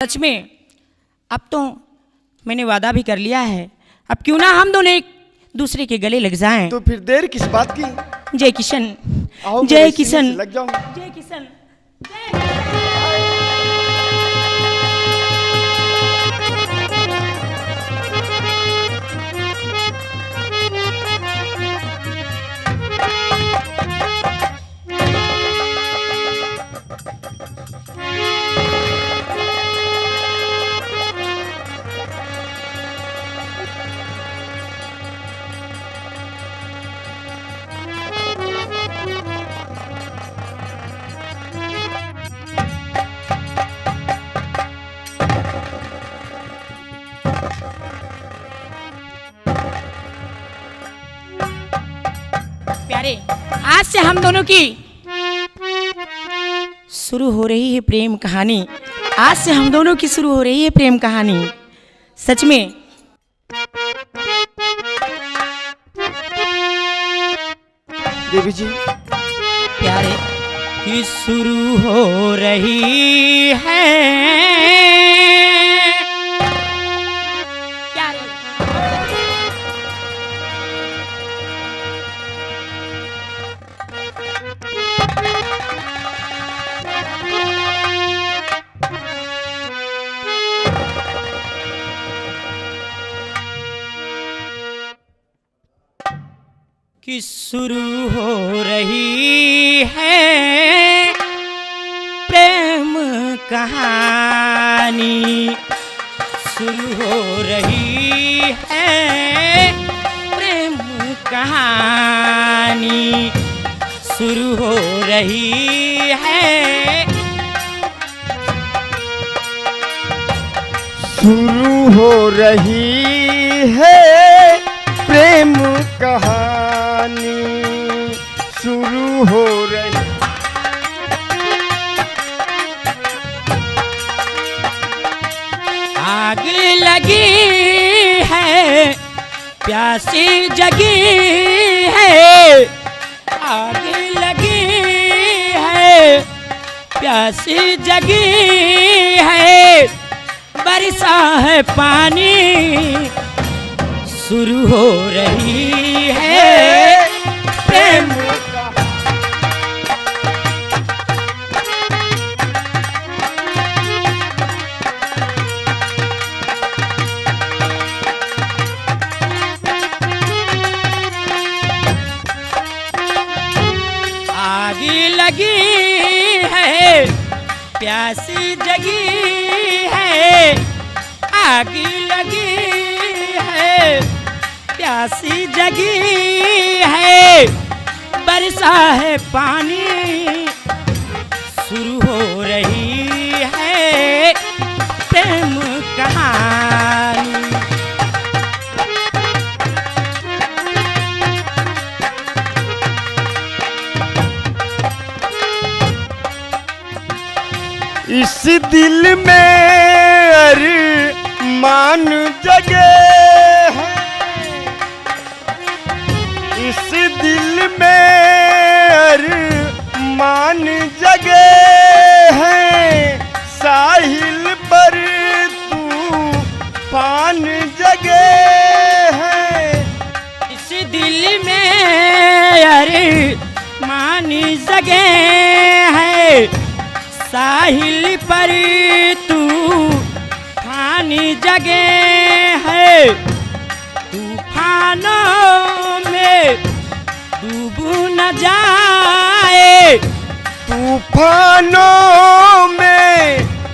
सच में अब तो मैंने वादा भी कर लिया है, अब क्यों ना हम दोनों एक दूसरे के गले लग जाएं। तो फिर देर किस बात की? जय किशन, आओ जय मेरे सीने किशन, से लग जाऊं। जय किशन। प्यारे, आज से हम दोनों की शुरू हो रही है प्रेम कहानी। आज से हम दोनों की शुरू हो रही है प्रेम कहानी। सच में देवी जी, प्यारे की शुरू हो रही है। प्यारे कि शुरू हो रही है प्रेम कहानी, शुरू हो रही है प्रेम कहानी, शुरू हो रही है। शुरू हो रही है प्रेम कहानी, शुरू हो रही। आग लगी है प्यासी जगी है, आग लगी है प्यासी जगी है, बरसा है पानी, शुरू हो रही है प्रेम। आग लगी है प्यासी जगी है, आग लगी है प्यासी जगी है, बरसा है पानी, शुरू हो रही है प्रेम कहानी। इस दिल में अरमान जगे है, इस दिल में अरमान जगे है, साहिल पर तूफान जगे है। इस दिल में अरमान जगे है, साहिल पर तूफान जगे है, तूफानों में डूब न जाए, तूफानों में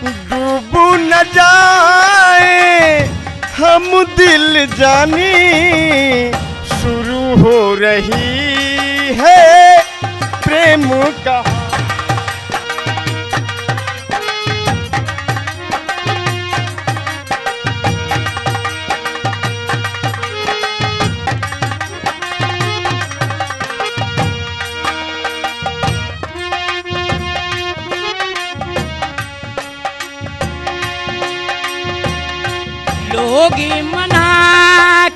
डूब न जाए हम दिल जानी, शुरू हो रही है प्रेम का। लोग मना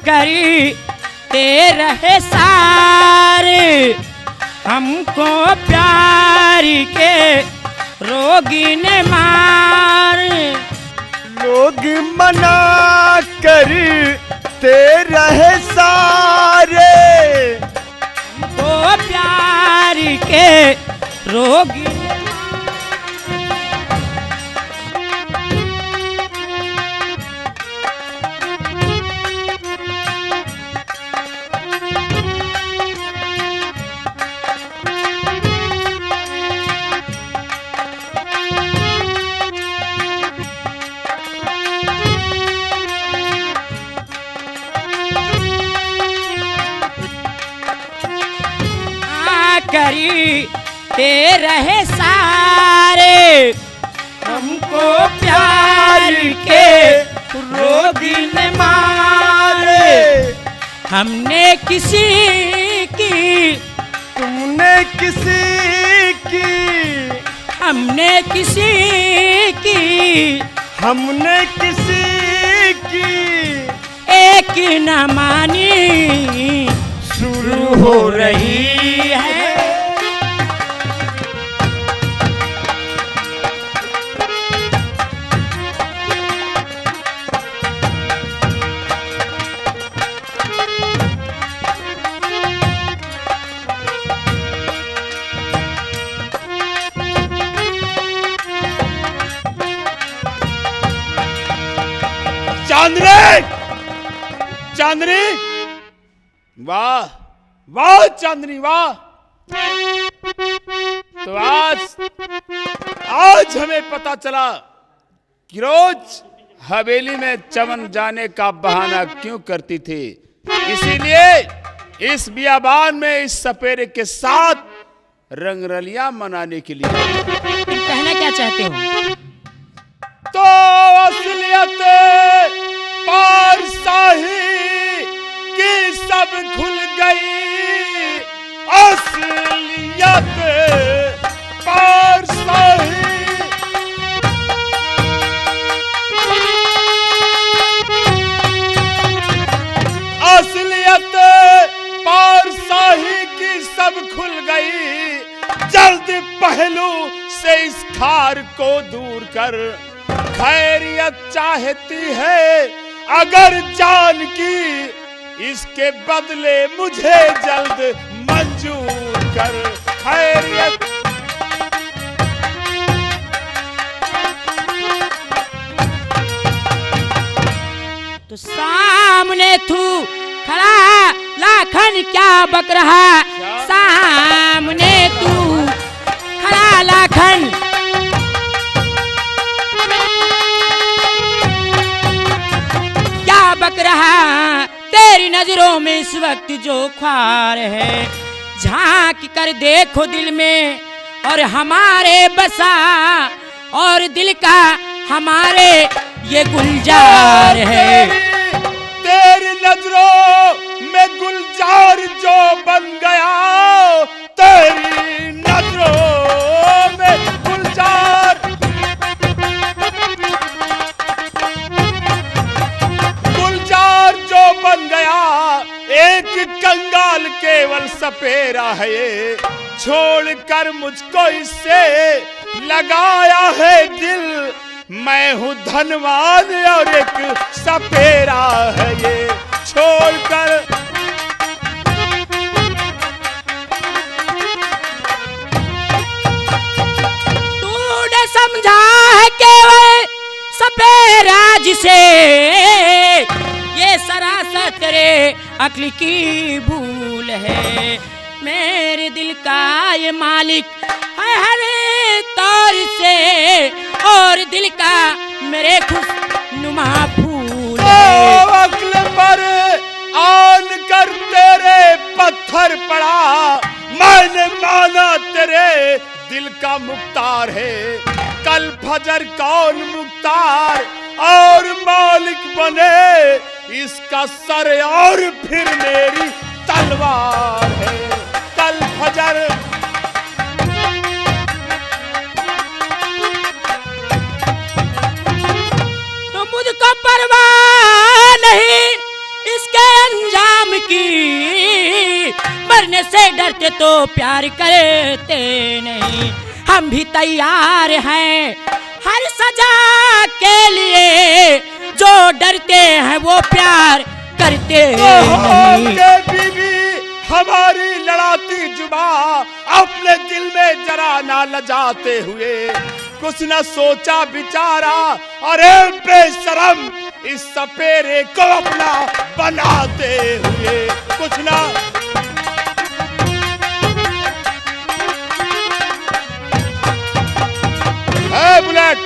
करते रहे सारे, हमको प्यार के रोगी ने मार, मना करते रहे सारे, तो प्यार के रोगी करी ते रहे सारे, हमको प्यार के रोगी ने मारे। हमने किसी की, तुमने किसी की, हमने किसी की, हमने किसी की एक न मानी शुरू हो रही है। चांदनी, चांदनी, वाह वाह चांदनी वाह। तो आज हमें पता चला कि रोज हवेली में चमन जाने का बहाना क्यों करती थी। इसीलिए इस बियाबान में इस सपेरे के साथ रंगरलियां मनाने के लिए। कहना क्या चाहते हो? तो असलियत पार शाही की सब खुल गई, असलियत पार शाही। असलियत पार शाही की सब खुल गई। जल्द पहलू से इस खार को दूर कर, खैरियत चाहती है अगर जान की, इसके बदले मुझे जल्द मंजूर कर। खैरियत तो सामने तू खड़ा लाखन क्या बक रहा, सामने तू खड़ा लाखन क्या बक रहा। तेरी नजरों में इस वक्त जो ख्वार है, झांक कर देखो दिल में और हमारे बसा, और दिल का हमारे ये गुलजार है। तेरी नजरों में गुलजार जो बन गया, तेरी नजरों में गुलजार, गुलजार जो बन गया। एक कंगाल केवल सपेरा है ये, छोड़कर मुझको इससे लगाया है दिल। मैं हूँ धनवान और एक सपेरा है ये, छोड़कर। तूने समझा है केवल सपेरा जिसे, ये सरासर तेरे अक्ल की भूल है। मेरे दिल का ये मालिक है हर तौर से, और दिल का मेरे खुशनुमा फूल है। अक्ल पर आन कर तेरे पत्थर पड़ा, मैंने माना तेरे दिल का मुख्तार है। कल फजर कौन मुख्तार और मालिक बने, इसका सर और फिर मेरी तलवार है। कल फजर तो मुझको परवाह नहीं इसके अंजाम की, मरने से डरते तो प्यार करते नहीं। हम भी तैयार हैं हर सजा के लिए, डरते हैं वो प्यार करते नहीं। ये बीवी हमारी लड़ाती जुबा अपने दिल में जरा ना लजाते हुए कुछ न सोचा बिचारा, अरे बेशरम इस सपेरे को अपना बनाते हुए कुछ ना। बुलेट,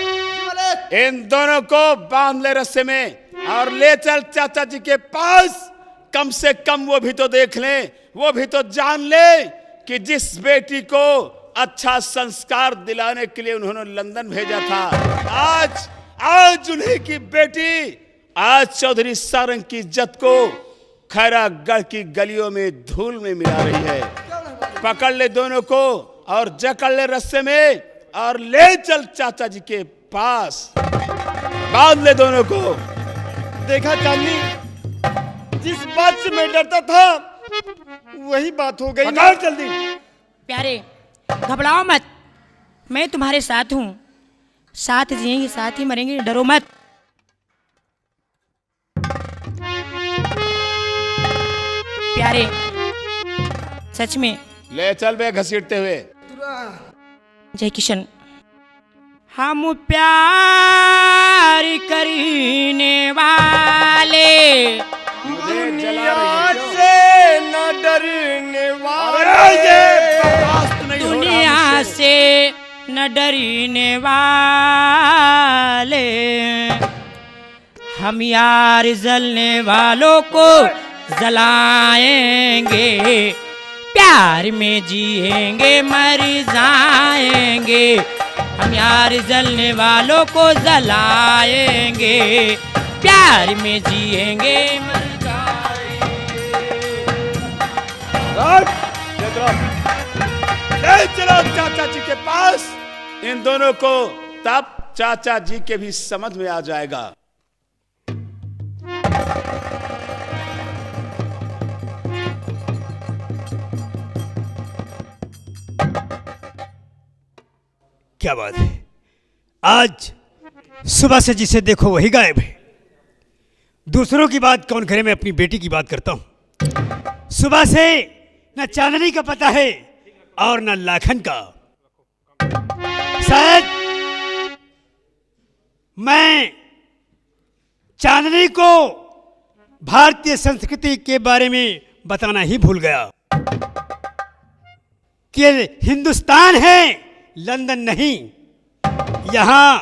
इन दोनों को बांध ले रस्से में और ले चल चाचा जी के पास। कम से कम वो भी तो देख ले, वो भी तो जान ले कि जिस बेटी को अच्छा संस्कार दिलाने के लिए उन्होंने लंदन भेजा था, आज उन्हीं की बेटी आज चौधरी सारंग की इज्जत को खैरागढ़ की गलियों में धूल में मिला रही है। पकड़ ले दोनों को और जकड़ ले रस्से में और ले चल चाचा जी के पास। बांध ले दोनों को। देखा चांदनी, जिस बात से मैं डरता था वही बात हो गई। पकड़ जल्दी। प्यारे घबराओ मत, मैं तुम्हारे साथ हूँ, साथ जिएंगे साथ ही मरेंगे, डरो मत। प्यारे सच में ले चल बे घसीटते हुए। जय किशन। हम प्यार करने वाले दुनिया से न डरने वाले, दुनिया से न डरने वाले, हम यार जलने वालों को जलाएंगे, प्यार में जिएंगे मर जाएंगे, हम यार जलने वालों को जलाएंगे, प्यार में जिएंगे मर जाएंगे। ले चलो चाचा जी के पास इन दोनों को, तब चाचा जी के भी समझ में आ जाएगा। क्या बात है, आज सुबह से जिसे देखो वही गायब है। दूसरों की बात कौन करे, मैं अपनी बेटी की बात करता हूं। सुबह से न चांदनी का पता है और न लाखन का। शायद मैं चांदनी को भारतीय संस्कृति के बारे में बताना ही भूल गया कि हिंदुस्तान है, लंदन नहीं। यहां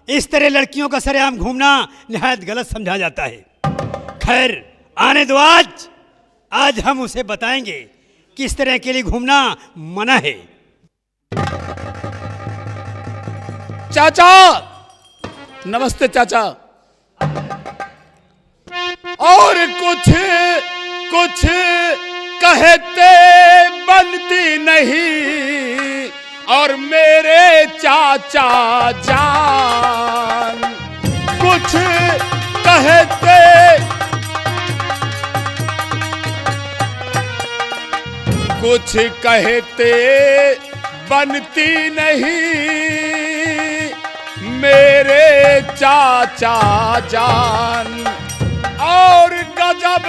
इस तरह लड़कियों का सरेआम घूमना निहायत गलत समझा जाता है। खैर आने दो, आज हम उसे बताएंगे कि इस तरह के लिए घूमना मना है। चाचा नमस्ते चाचा। और कुछ कहते बनती नहीं और मेरे चाचा जान, कुछ कहते बनती नहीं मेरे चाचा जान। और गजब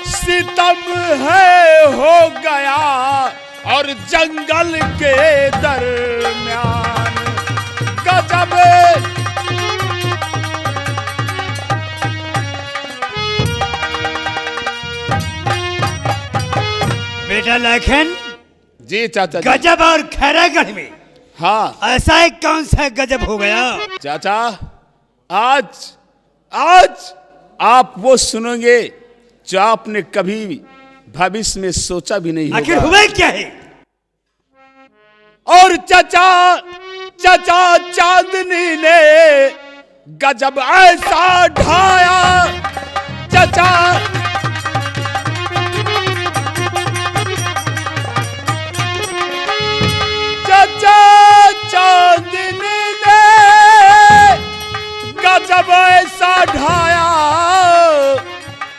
सितम है हो गया और जंगल के दरमियान, गजब। बेटा लाखन जी चाचा जी। गजब और खैरागढ़ में हाँ ऐसा एक कौन सा गजब हो गया? चाचा, आज आप वो सुनोगे जो आपने कभी भविष्य में सोचा भी नहीं आखिर होगा। हुआ क्या है? और चाचा चांदनी ने गजब ऐसा ढाया, चाचा चांदनी ने गजब ऐसा ढाया।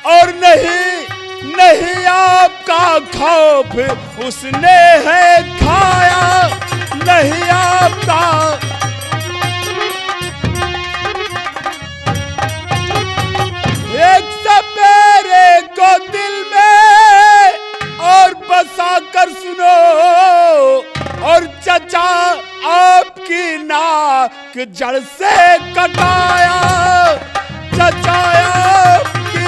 और नहीं आपका खौफ उसने है खाया, नहीं आपका। कि जड़ से कटाया चचाया की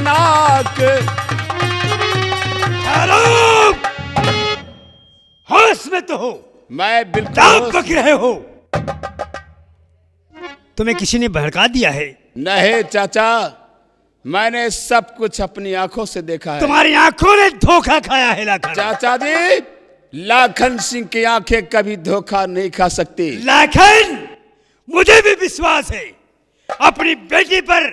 नाक। होश में तो हो, मैं बिल्कुल दांत होश- बक रहे हो। तुम्हें किसी ने भड़का दिया है? नहीं चाचा, मैंने सब कुछ अपनी आंखों से देखा है। तुम्हारी आंखों ने धोखा खाया है लाखन। चाचा जी, लाखन सिंह की आंखें कभी धोखा नहीं खा सकती। लाखन, मुझे भी विश्वास है अपनी बेटी पर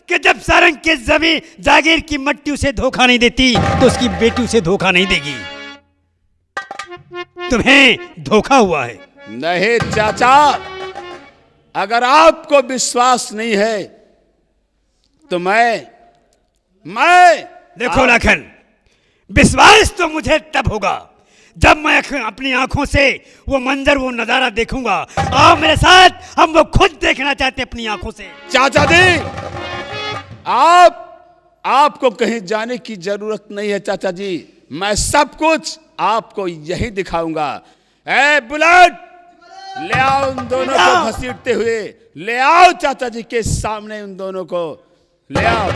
कि जब सारंग के जमीन जागीर की मट्टी उसे धोखा नहीं देती तो उसकी बेटी उसे धोखा नहीं देगी। तुम्हें धोखा हुआ है। नहीं चाचा, अगर आपको विश्वास नहीं है तो मैं देखो लाखन, विश्वास तो मुझे तब होगा जब मैं अपनी आंखों से वो मंजर, वो नजारा देखूंगा। आओ मेरे साथ, हम वो खुद देखना चाहते हैं अपनी आंखों से। चाचा जी, आपको कहीं जाने की जरूरत नहीं है चाचा जी, मैं सब कुछ आपको यही दिखाऊंगा। ए बुलेट, ले आओ उन दोनों को घसीटते हुए, ले आओ चाचा जी के सामने उन दोनों को ले आओ।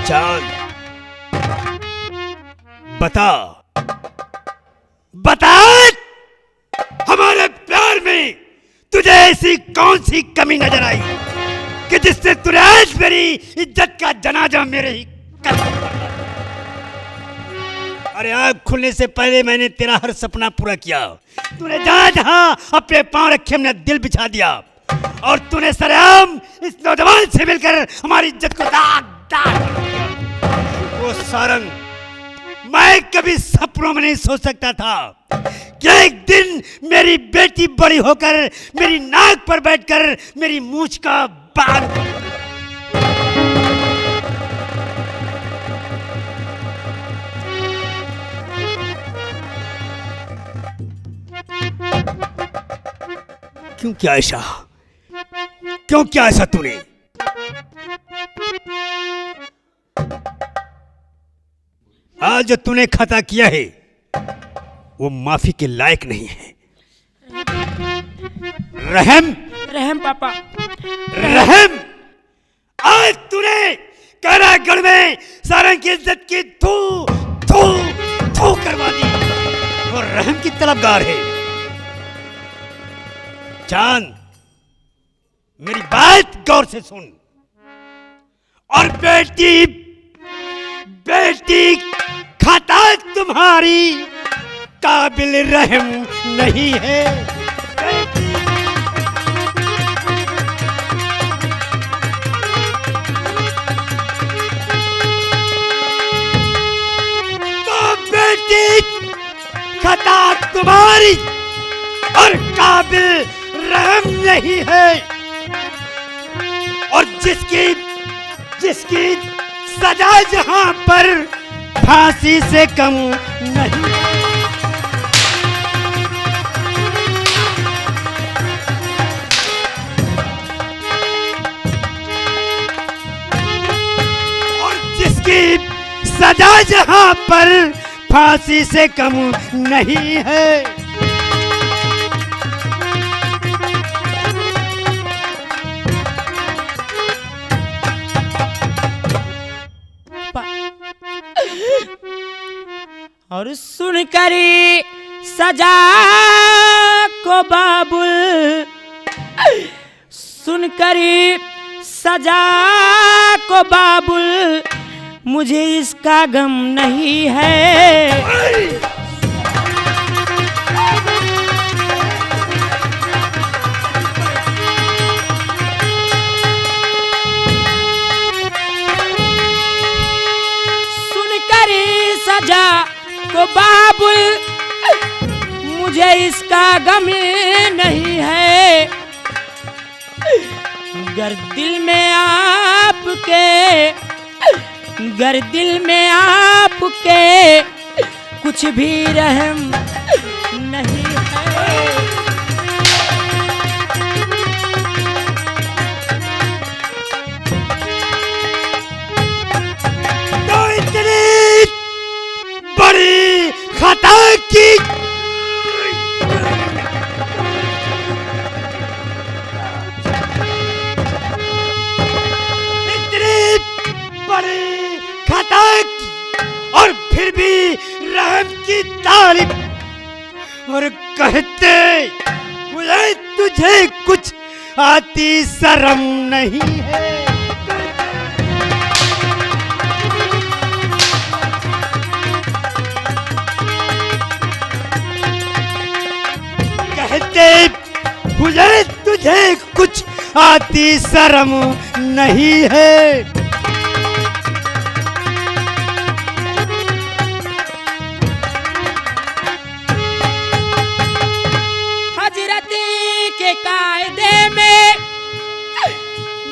चांद, बता बता, हमारे प्यार में तुझे ऐसी कौन सी कमी नजर आई कि जिससे तूने आज मेरी इज्जत का जनाजा मेरे ही कदम पर डाला? अरे आँख खुलने से पहले मैंने तेरा हर सपना पूरा किया। तूने जहां जहां अपने पांव रखे हमने दिल बिछा दिया, और तूने सरेआम इस नौजवान से मिलकर हमारी इज्जत को दाग दाग कर दिया। वो सारंग, मैं कभी सपनों में नहीं सोच सकता था कि एक दिन मेरी बेटी बड़ी होकर मेरी नाक पर बैठकर मेरी मूंछ का बाल। क्यों क्या ऐसा, क्यों क्या ऐसा तूने? आज जो तूने खता किया है वो माफी के लायक नहीं है। रहम पापा, रहम, आज तूने कारागढ़ में सारंग की इज्जत की थू थू थू करवा दी और रहम की तलबगार है। चांद, मेरी बात गौर से सुन, और बेटी बेटी खाता तुम्हारी काबिल रहम नहीं है। तो बेटी खाता तुम्हारी और काबिल रहम नहीं है, और जिसकी सजा जहां पर फांसी से कम नहीं। और जिसकी सजा जहां पर फांसी से कम नहीं है। और सुनकर सजा को बाबुल, सुनकर सजा को बाबुल, मुझे इसका गम नहीं है। सुनकर सजा को बाबुल, मुझे इसका गम नहीं है। गर दिल में आपके गर दिल में आपके कुछ भी रहम नहीं है। तो इतनी बड़ी खता की बड़ी खता की और फिर भी रहम की तारीफ और कहते मुझे तुझे कुछ आती शर्म नहीं है। कहते मुझे तुझे कुछ आती शर्म नहीं है। के कायदे में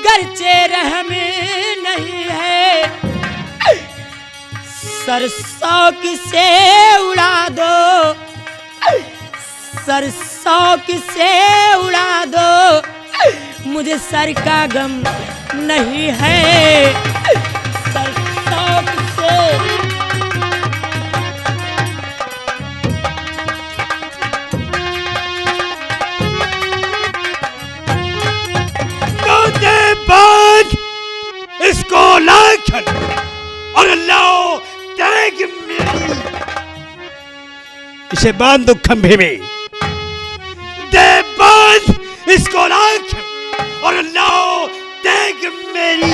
गर्चे रहम नहीं है। सरसों से उड़ा दो, सरसों से उड़ा दो, मुझे सर का गम नहीं है। सरसों से बांध इसको लाखन और लाओ टैग मेरी, इसे बांध दो खंभे में। दे बांध इसको लाखन और लाओ टैग मेरी,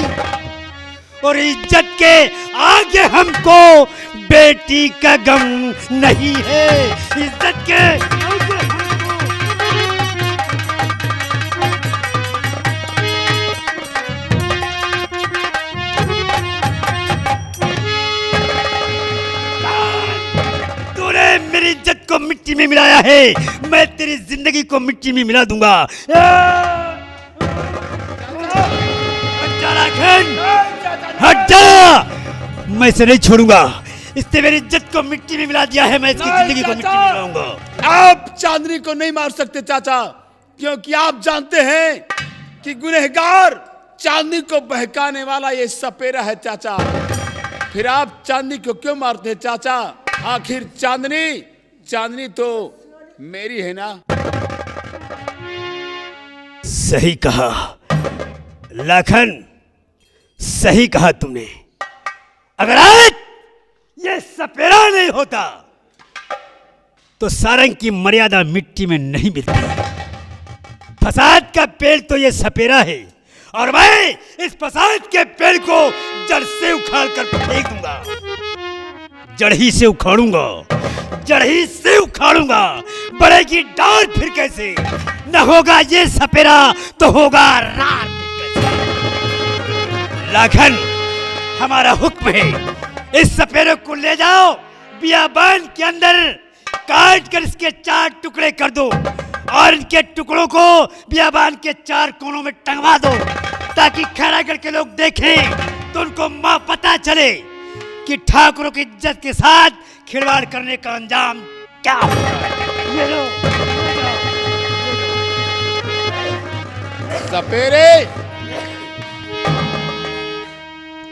और इज्जत के आगे हमको बेटी का गम नहीं है। इज्जत के आगे मेरी इज्जत को मिट्टी में मिलाया है, मैं तेरी जिंदगी को मिट्टी में मिला दूंगा। हट जा, मैं इसे नहीं छोड़ूंगा। इसने मेरी इज्जत को मिट्टी में मिला दिया है, मैं इसकी जिंदगी को मिट्टी में मिलाऊंगा। आप चांदनी को नहीं मार सकते चाचा, क्योंकि आप जानते हैं कि गुनहगार चांदनी को बहकाने वाला ये सपेरा है चाचा। फिर आप चांदनी को क्यों मारते हैं चाचा? आखिर चांदनी तो मेरी है ना। सही कहा लाखन, सही कहा तुमने। अगर आज ये सपेरा नहीं होता तो सारंग की मर्यादा मिट्टी में नहीं मिलती। फसाद का पेड़ तो ये सपेरा है, और मैं इस फसाद के पेड़ को जड़ से उखाड़ कर फेंक दूंगा। जड़ ही से उखाड़ूंगा, जड़ ही से उखाड़ूंगा। बढ़ेगी डाल फिर कैसे? न होगा ये सपेरा तो होगा रार फिर कैसे? लाखन, हमारा हुक्म है, इस सपेरे को ले जाओ, बियाबान के अंदर काट कर इसके 4 टुकड़े कर दो, और इनके टुकड़ों को बियाबान के 4 कोनों में टंगवा दो, ताकि खैरागढ़ के लोग देखें तो उनको मां पता चले कि ठाकुरों की इज्जत के साथ खिलवाड़ करने का अंजाम क्या होगा। ये लो, सपेरे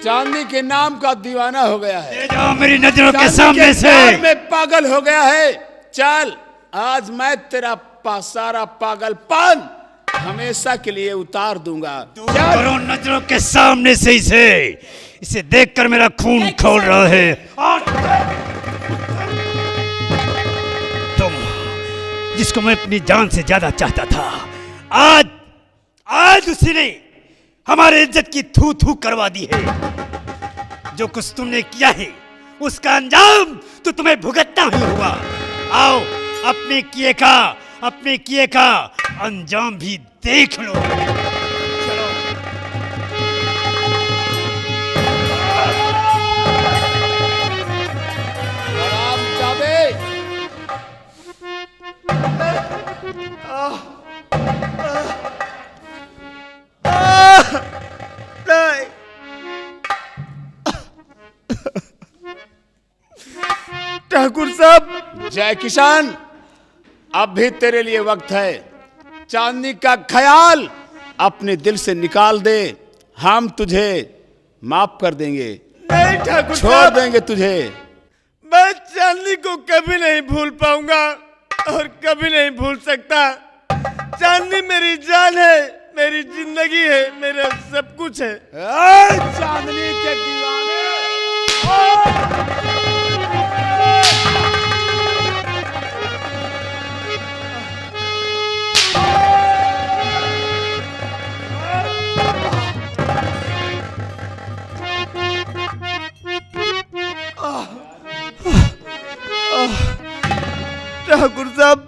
चांदनी के नाम का दीवाना हो गया है। ले जाओ मेरी नजरों के सामने से। में पागल हो गया है। चल, आज मैं तेरा सारा पागलपन हमेशा के लिए उतार दूंगा। करो नजरों के सामने से इसे देखकर मेरा खून खौल रहा है। तुम जिसको मैं अपनी जान से ज्यादा चाहता था, आज उसी ने हमारे इज्जत की थू थू करवा दी है। जो कुछ तुमने किया है उसका अंजाम तो तुम्हें भुगतना ही होगा। आओ, अपने किए का अंजाम भी देख लो। चलो। ठाकुर साहब। जय किशन, अब भी तेरे लिए वक्त है। चांदनी का ख्याल अपने दिल से निकाल दे, हम तुझे माफ कर देंगे, नहीं ठाकुर छोड़ साहब, देंगे तुझे। मैं चांदनी को कभी नहीं भूल पाऊंगा और कभी नहीं भूल सकता। चांदनी मेरी जान है, मेरी जिंदगी है, मेरा सब कुछ है। चांदनी के दीवाने, ठाकुर साहब,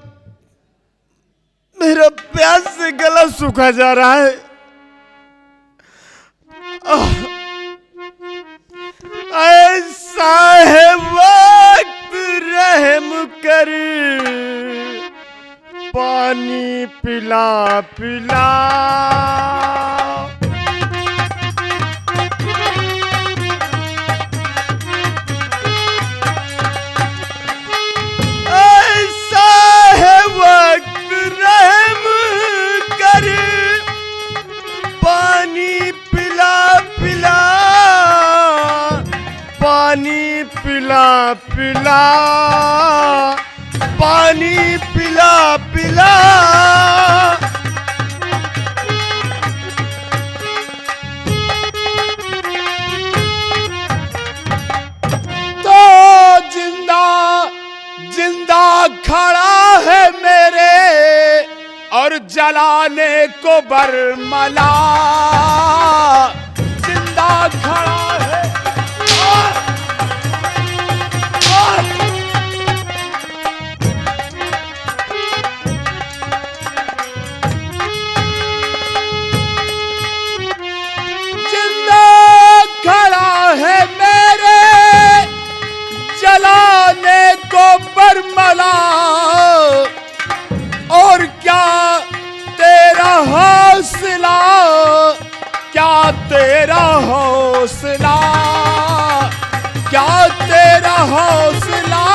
मेरा प्यास से गला सूखा जा रहा है। ऐसा है वक्त, रहम कर पानी पिला पिला। ऐसा है वक्त, रहम कर पानी पिला पिला, पानी पिला पिला, पानी पिला पिला। तो जिंदा जिंदा खड़ा है मेरे और जलाने को बरमला, जिंदा खड़ा है। जिंदा खड़ा है मेरे जलाने को बरमला, और क्या तेरा हौसला, क्या तेरा हौसला, क्या तेरा हौसला।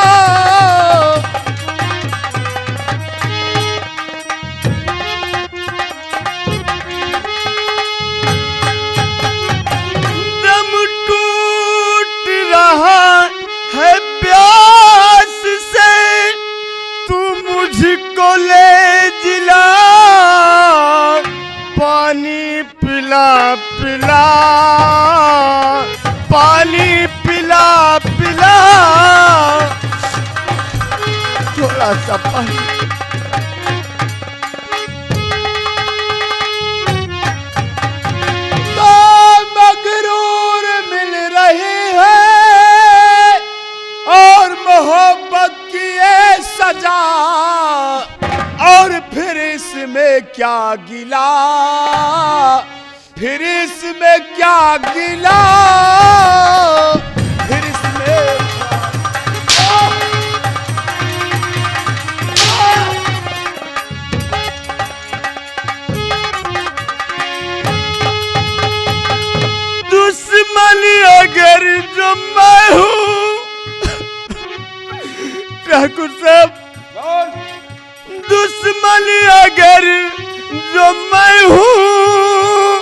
दम टूट रहा है प्यास से, तू मुझको ले जिला, पानी पिला पिला, पानी पिला पिला। थोड़ा सा पानी। तो मगरूर मिल रही है और मोहब्बत की ये सजा, और फिर इसमें क्या गिला, फिर इसमें क्या गिला, फिर इसमें दुश्मन अगर जो मैं हूँ ठाकुर साहब, दुश्मन अगर जो मैं हूँ,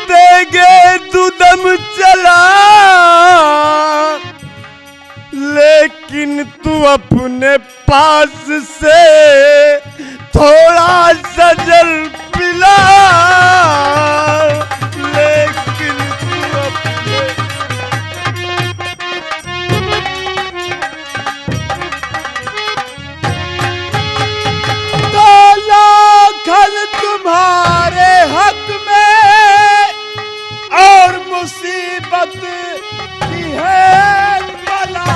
देगे तू दम चला, लेकिन तू अपने पास से थोड़ा सा जल पिला, लेकिन तू अपने लाखन तुम्हारे हक में और मुसीबत की है बला,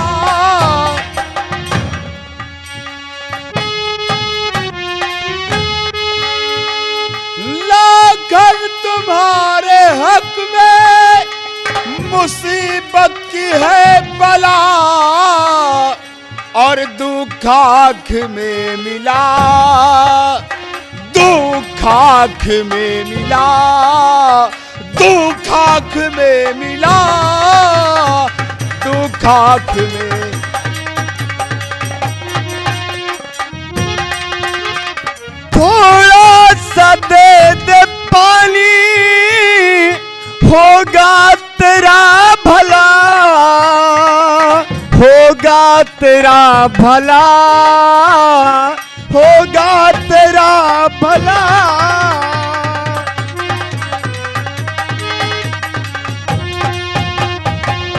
लाखन तुम्हारे हक में मुसीबत की है बला, और दुख आँख में मिला, दुख आँख में मिला, दुख आँख में मिला, दुख आँख में। थोड़ा सा दे दे पानी, होगा तेरा भला, होगा तेरा भला, होगा तेरा भला।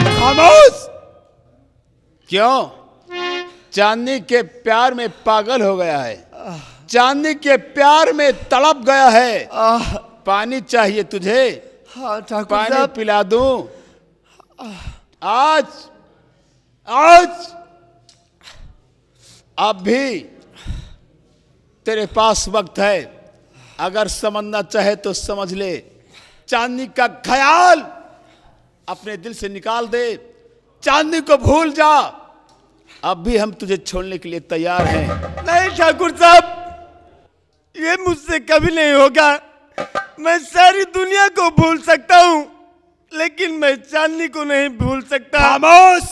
खामोश! क्यों? चांदनी के प्यार में पागल हो गया है, चांदनी के प्यार में तड़प गया है। पानी चाहिए तुझे? हाँ ठाकुर पानी साहब। पिला दूं? आज आज अब भी तेरे पास वक्त है, अगर समझना चाहे तो समझ ले। चांदनी का ख्याल अपने दिल से निकाल दे, चांदनी को भूल जा। अब भी हम तुझे छोड़ने के लिए तैयार हैं। नहीं ठाकुर साहब, ये मुझसे कभी नहीं होगा। मैं सारी दुनिया को भूल सकता हूँ, लेकिन मैं चांदनी को नहीं भूल सकता। खामोश!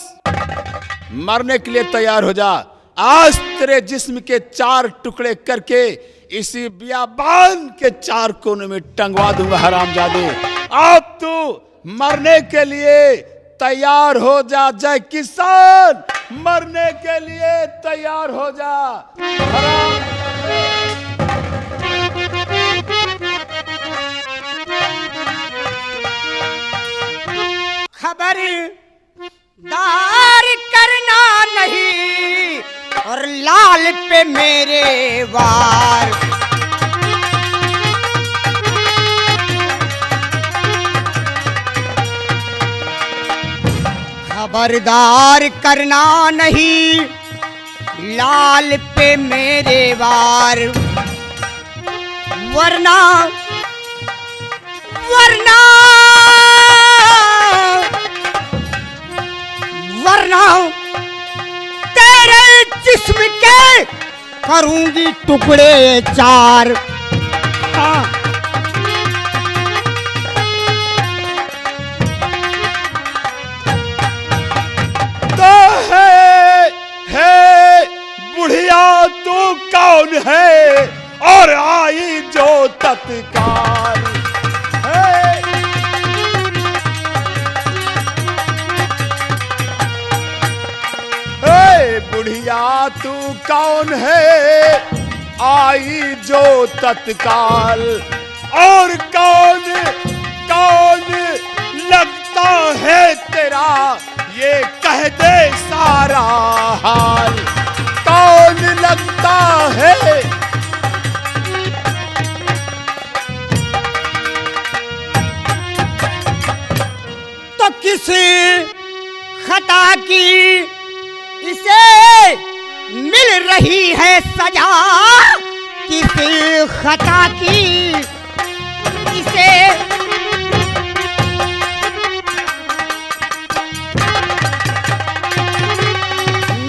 मरने के लिए तैयार हो जा। आज तेरे जिस्म के 4 टुकड़े करके इसी बियाबान के 4 कोने में टंगवा दूंगा हरामजादे। अब तू मरने के लिए तैयार हो जा। जय किसान! मरने के लिए तैयार हो जा। खबरदार करना नहीं और लाल पे मेरे वार। खबरदार करना नहीं लाल पे मेरे वार, वरना वरना वरना तेरे जिस्म के करूंगी टुकड़े 4। हाँ। तो है बुढ़िया तू कौन है और आई जो तत्काल है। बुढ़िया तू कौन है आई जो तत्काल, और कौन कौन लगता है तेरा ये कह दे सारा हाल। कौन लगता है? तो किसी खता की इसे मिल रही है सजा, किसी खता की इसे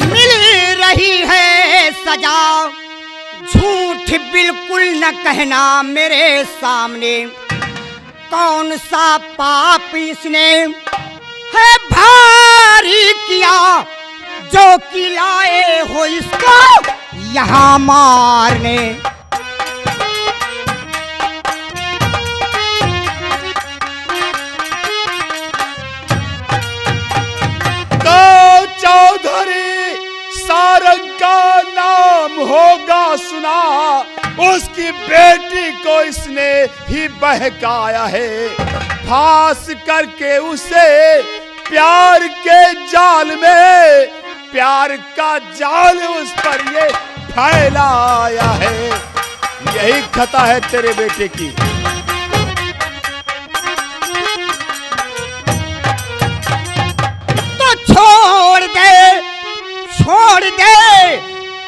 मिल रही है सजा। झूठ बिल्कुल न कहना मेरे सामने, कौन सा पाप इसने है भारी किया जो कि लाए हो इसको यहाँ मारने। तो चौधरी सारंग का नाम होगा सुना, उसकी बेटी को इसने ही बहकाया है। फांस करके उसे प्यार के जाल में, प्यार का जाल उस पर ये फैलाया है। यही खता है तेरे बेटे की। तो छोड़ दे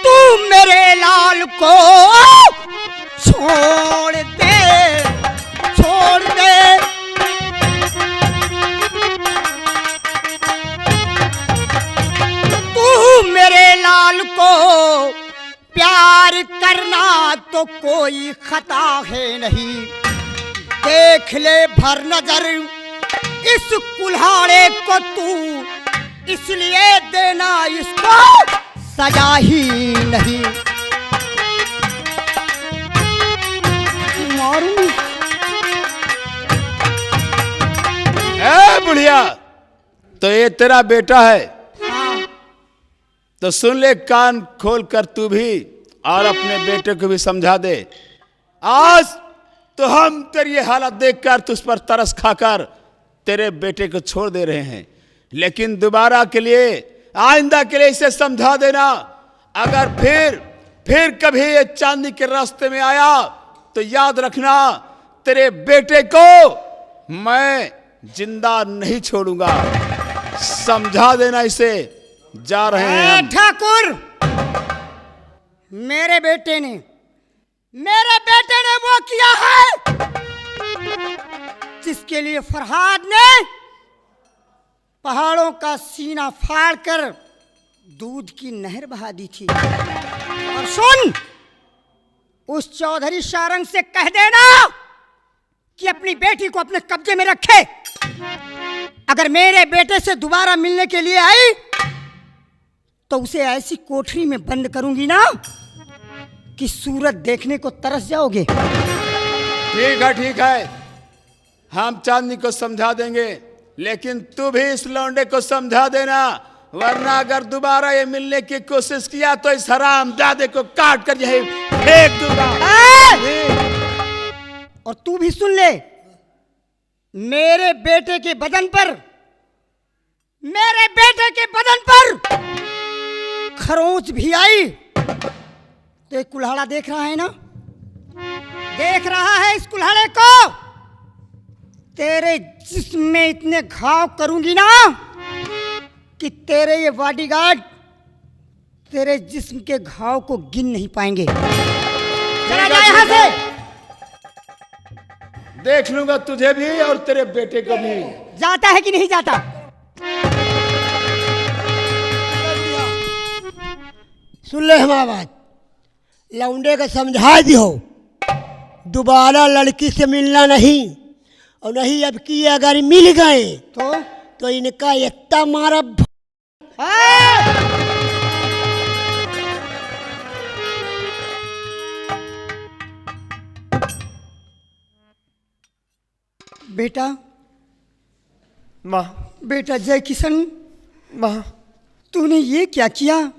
तू मेरे लाल को, छोड़ दे तू मेरे लाल को। प्यार करना तो कोई खता है नहीं, देख ले भर नजर इस कुल्हाड़े को तू, इसलिए देना इसको सजा ही नहीं। बुढ़िया, तो ये तेरा बेटा है। हाँ। तो सुन ले कान खोल कर तू भी, और अपने बेटे को भी समझा दे। आज तो हम तेरी ये हालत देखकर तुझ पर तरस खाकर तेरे बेटे को छोड़ दे रहे हैं, लेकिन दोबारा के लिए, आइंदा के लिए इसे समझा देना। अगर फिर कभी ये चांदनी के रास्ते में आया तो याद रखना, तेरे बेटे को मैं जिंदा नहीं छोड़ूंगा। समझा देना इसे। जा रहे हैं हम। ठाकुर, मेरे बेटे ने वो किया है जिसके लिए फरहाद ने पहाड़ों का सीना फाड़कर दूध की नहर बहा दी थी। और सुन, उस चौधरी सारंग से कह देना कि अपनी बेटी को अपने कब्जे में रखे। अगर मेरे बेटे से दोबारा मिलने के लिए आई तो उसे ऐसी कोठरी में बंद करूंगी ना कि सूरत देखने को तरस जाओगे। ठीक है, हम चांदनी को समझा देंगे, लेकिन तू भी इस लौंडे को समझा देना, वरना अगर दोबारा ये मिलने की कोशिश किया तो इस हरामजादे को काट कर यही फेंक दूंगा। और तू भी सुन ले, मेरे बेटे के बदन पर खरोंच भी आई तो एक कुल्हाड़ा देख रहा है ना, देख रहा है इस कुल्हाड़े को, तेरे जिस्म में इतने घाव करूंगी ना कि तेरे ये बॉडीगार्ड तेरे जिस्म के घाव को गिन नहीं पाएंगे। चला जा यहां से। देख लूंगा तुझे भी और तेरे बेटे को भी। जाता है कि नहीं जाता? सुन ले हमारा बात, लौंडे को समझा दियो, दोबारा लड़की से मिलना नहीं, और नहीं अब की अगर मिल गए तो इनका इतना मारा। बेटा, माँ, बेटा जय किशन, माँ, तूने ये क्या किया?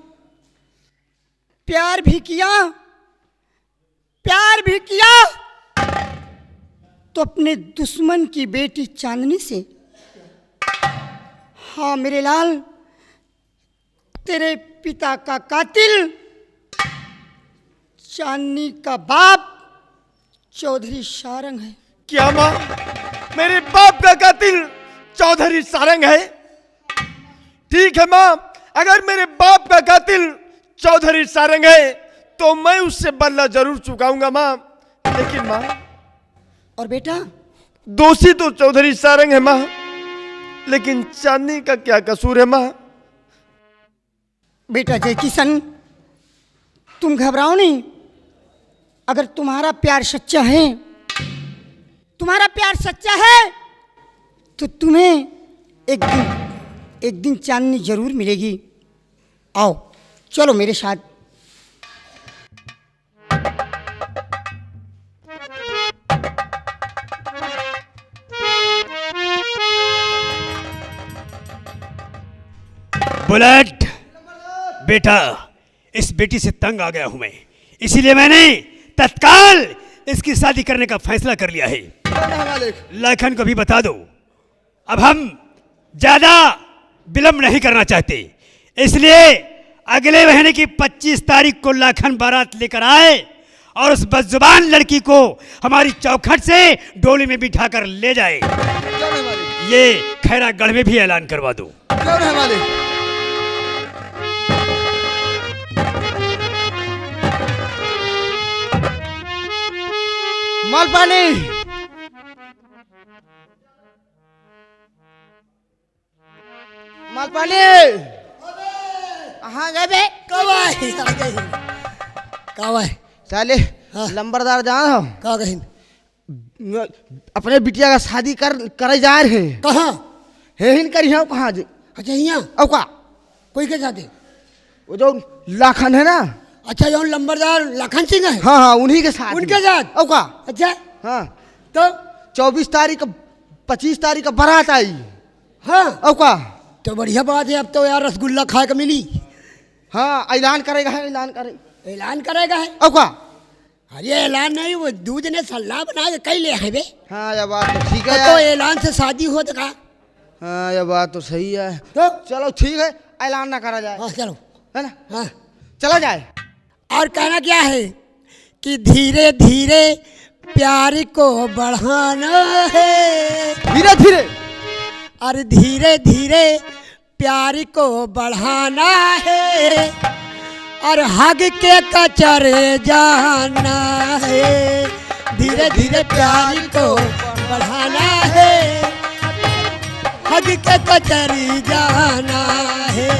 प्यार भी किया तो अपने दुश्मन की बेटी चांदनी से। हाँ मेरे लाल, तेरे पिता का कातिल चांदनी का बाप चौधरी सारंग है। क्या माँ, मेरे बाप का कातिल चौधरी सारंग है? ठीक है माँ, अगर मेरे बाप का कातिल चौधरी सारंग है तो मैं उससे बदला जरूर चुकाऊंगा माँ। लेकिन माँ, और बेटा, दोषी तो चौधरी सारंग है माँ, लेकिन चांदनी का क्या कसूर है माँ? बेटा जय किशन, तुम घबराओ नहीं। अगर तुम्हारा प्यार सच्चा है तो तुम्हें एक दिन चांदनी जरूर मिलेगी। आओ चलो मेरे साथ। बुलेट बेटा, इस बेटी से तंग आ गया हूं मैं, इसीलिए मैंने तत्काल इसकी शादी करने का फैसला कर लिया है। लाखन को भी बता दो, अब हम ज्यादा विलंब नहीं करना चाहते, इसलिए अगले महीने की 25 तारीख को लाखन बारात लेकर आए और उस बदजुबान लड़की को हमारी चौखट से डोली में बिठाकर ले जाए। ये खैरागढ़ में भी ऐलान करवा दो। मालपानी, हाँ गए बे कावा साले हाँ। लंबरदार जान हो का कहीं अपने बिटिया का शादी करे जा रहे हैं। कहाँ? हे हिन करी हो कहाँ जे? अच्छा यहाँ अब का कोई के जाते? वो जो लाखन है ना, अच्छा जो लंबरदार लखन सिंह है, हाँ हाँ उन्हीं के साथ उनके साथ। अब का अच्छा हाँ तो 24 तारीख का 25 तारीख का बारात आई। हाँ अब का तो बढ़िया बात है, अब तो यार रसगुल्ला खाए का मिली। हाँ ऐलान करेगा है, ऐलान करे। ऐलान करेगा है? अब का अरे ऐलान नहीं, वो दूध ने सल्ला बना के कई ले है बे। हाँ ये बात तो ठीक है तो यार। ऐलान से शादी हो तो का? हाँ ये बात तो सही है। तो चलो ठीक है, ऐलान ना करा जाए, हाँ चलो। है ना? हाँ चला जाए। और कहना क्या है कि धीरे धीरे प्यार को बढ़ाना है, धीरे धीरे और धीरे धीरे प्यार को बढ़ाना है, और हग के कचरे जाना है। धीरे धीरे प्यार को बढ़ाना है, हग के कचरे जाना है।